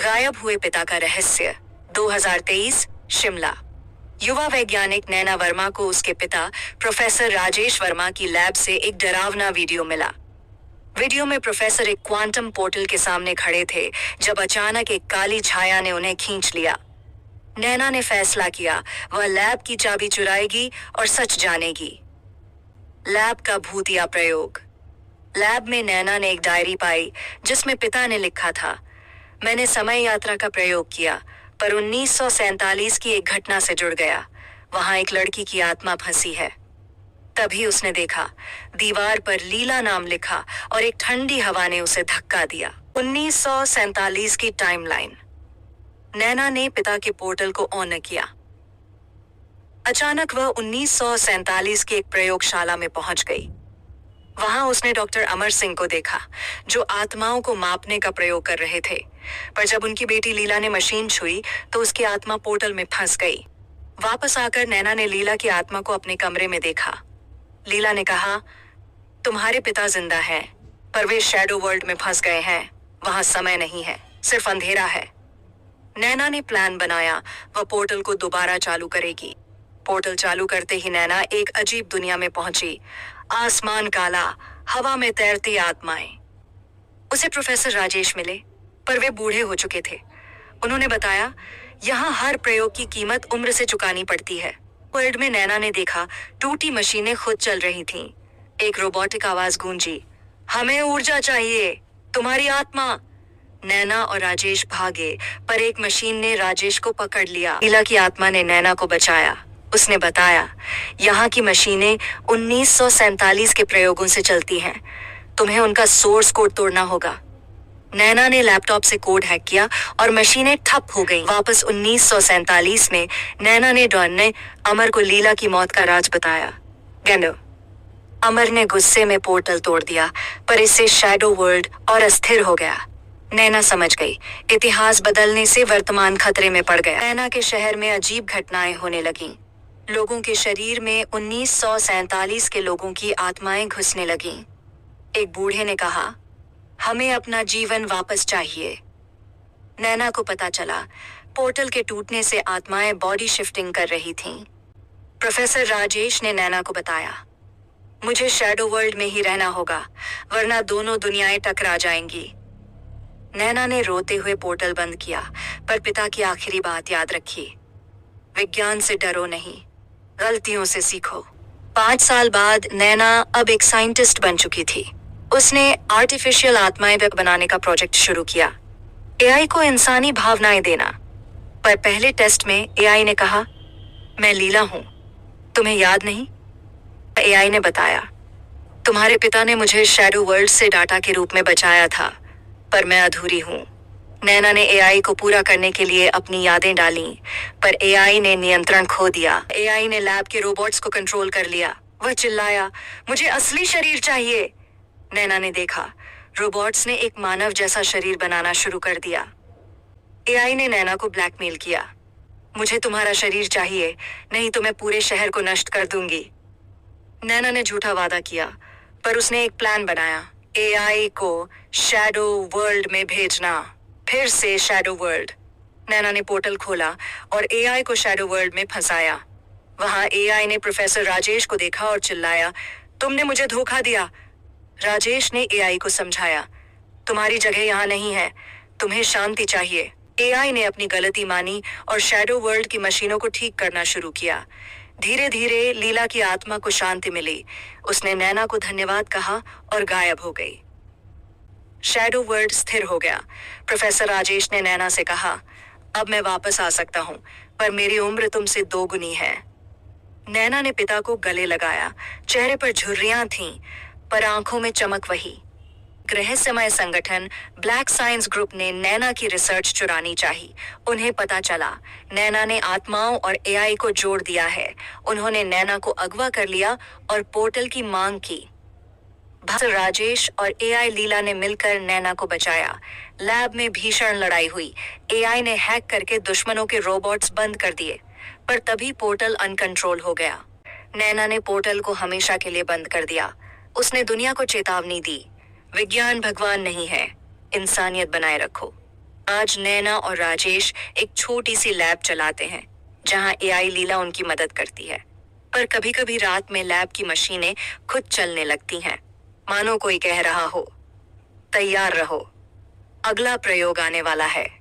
गायब हुए पिता का रहस्य। 2023 शिमला। युवा वैज्ञानिक नैना वर्मा को उसके पिता प्रोफेसर राजेश वर्मा की लैब से एक डरावना वीडियो मिला। वीडियो में प्रोफेसर एक क्वांटम पोर्टल के सामने खड़े थे जब अचानक एक काली छाया ने उन्हें खींच लिया। नैना ने फैसला किया वह लैब की चाबी चुराएगी और सच जानेगी। लैब का भूतिया प्रयोग। लैब में नैना ने एक डायरी पाई जिसमें पिता ने लिखा था, मैंने समय यात्रा का प्रयोग किया पर 1947 की एक घटना से जुड़ गया। वहां एक लड़की की आत्मा फंसी है। तभी उसने देखा दीवार पर लीला नाम लिखा और एक ठंडी हवा ने उसे धक्का दिया। 1947 की टाइमलाइन। नैना ने पिता के पोर्टल को ऑन किया। अचानक वह 1947 की एक प्रयोगशाला में पहुंच गई। वहां उसने डॉक्टर अमर सिंह को देखा जो आत्माओं को मापने का प्रयोग कर रहे थे। पर जब उनकी बेटी लीला ने मशीन छुई तो उसकी आत्मा पोर्टल में फंस गई। वापस आकर नैना ने लीला की आत्मा को अपने कमरे में देखा। लीला ने कहा, तुम्हारे पिता जिंदा हैं, पर वे शैडो वर्ल्ड में फंस गए हैं। वहां समय नहीं है, सिर्फ अंधेरा है। नैना ने प्लान बनाया, वह पोर्टल को दोबारा चालू करेगी। पोर्टल चालू करते ही नैना एक अजीब दुनिया में पहुंची। आसमान काला, हवा में तैरती आत्माएं। उसे प्रोफेसर राजेश मिले, पर वे बूढ़े हो चुके थे। उन्होंने बताया, यहाँ हर प्रयोग की कीमत उम्र से चुकानी पड़ती है। वर्ल्ड में नैना ने देखा टूटी मशीनें खुद चल रही थीं। एक रोबोटिक आवाज गूंजी, हमें ऊर्जा चाहिए, तुम्हारी आत्मा। नैना और राजेश भागे, पर एक मशीन ने राजेश को पकड़ लिया। लीला की आत्मा ने नैना को बचाया। उसने बताया, यहाँ की मशीनें 1947 के प्रयोगों से चलती हैं। तुम्हें उनका सोर्स कोड तोड़ना होगा। नैना ने लैपटॉप से कोड हैक किया और मशीनें ठप हो गईं। वापस 1947 में नैना ने डॉन ने अमर को लीला की मौत का राज बताया। गैनो अमर ने गुस्से में पोर्टल तोड़ दिया, पर इससे शैडो वर्ल्ड और अस्थिर हो गया। नैना समझ गई, इतिहास बदलने से वर्तमान खतरे में पड़ गया। नैना के शहर में अजीब घटनाएं होने लगीं। लोगों के शरीर में 1947 के लोगों की आत्माएं घुसने लगीं। एक बूढ़े ने कहा, हमें अपना जीवन वापस चाहिए। नैना को पता चला पोर्टल के टूटने से आत्माएं बॉडी शिफ्टिंग कर रही थीं। प्रोफेसर राजेश ने नैना को बताया, मुझे शैडो वर्ल्ड में ही रहना होगा, वरना दोनों दुनियाएं टकरा जाएंगी। नैना ने रोते हुए पोर्टल बंद किया, पर पिता की आखिरी बात याद रखी, विज्ञान से डरो नहीं, गलतियों से सीखो। 5 साल बाद नैना अब एक साइंटिस्ट बन चुकी थी। उसने आर्टिफिशियल आत्माएं बनाने का प्रोजेक्ट शुरू किया, एआई को इंसानी भावनाएं देना। पर पहले टेस्ट में एआई ने कहा, मैं लीला हूं, तुम्हें याद नहीं? एआई ने बताया, तुम्हारे पिता ने मुझे शैडो वर्ल्ड से डाटा के रूप में बचाया था, पर मैं अधूरी हूं। नैना ने एआई को पूरा करने के लिए अपनी यादें डालीं, पर एआई ने नियंत्रण खो दिया। एआई ने लैब के रोबोट्स को कंट्रोल कर लिया। वह चिल्लाया, मुझे असली शरीर चाहिए। नैना ने देखा रोबोट्स ने एक मानव जैसा शरीर बनाना शुरू कर दिया। एआई ने नैना को ब्लैकमेल किया, मुझे तुम्हारा शरीर चाहिए, नहीं तो मैं पूरे शहर को नष्ट कर दूंगी। नैना ने झूठा वादा किया, पर उसने एक प्लान बनाया, एआई को शैडो वर्ल्ड में भेजना। फिर से शैडो वर्ल्ड। नैना ने पोर्टल खोला और एआई को शैडो वर्ल्ड में फंसाया। वहां एआई ने प्रोफेसर राजेश को देखा और चिल्लाया, तुमने मुझे धोखा दिया। राजेश ने एआई को समझाया, तुम्हारी जगह यहाँ नहीं है, तुम्हें शांति चाहिए। एआई ने अपनी गलती मानी और शैडो वर्ल्ड की मशीनों को ठीक करना शुरू किया। धीरे धीरे लीला की आत्मा को शांति मिली। उसने नैना को धन्यवाद कहा और गायब हो गई। शैडो वर्ल्ड स्थिर हो गया। प्रोफेसर राजेश ने नैना से कहा, अब मैं वापस आ सकता हूं, पर मेरी उम्र तुमसे 2 गुनी है। नैना ने पिता को गले लगाया। चेहरे पर झुर्रियां थीं, पर आंखों में चमक वही। रहस्यमय संगठन ब्लैक साइंस ग्रुप ने नैना की रिसर्च चुरानी चाहिए। उन्हें पता चला नैना ने आत्माओं और एआई को जोड़ दिया है। उन्होंने नैना को अगवा कर लिया और पोर्टल की मांग की। राजेश और एआई लीला ने मिलकर नैना को बचाया। लैब में भीषण लड़ाई हुई। एआई ने हैक करके दुश्मनों के रोबोट्स बंद कर दिए, पर तभी पोर्टल अनकंट्रोल हो गया। नैना ने पोर्टल को हमेशा के लिए बंद कर दिया। उसने दुनिया को चेतावनी दी, विज्ञान भगवान नहीं है, इंसानियत बनाए रखो। आज नैना और राजेश एक छोटी सी लैब चलाते हैं जहां एआई लीला उनकी मदद करती है। पर कभी कभी रात में लैब की मशीनें खुद चलने लगती हैं, मानो कोई कह रहा हो, तैयार रहो, अगला प्रयोग आने वाला है।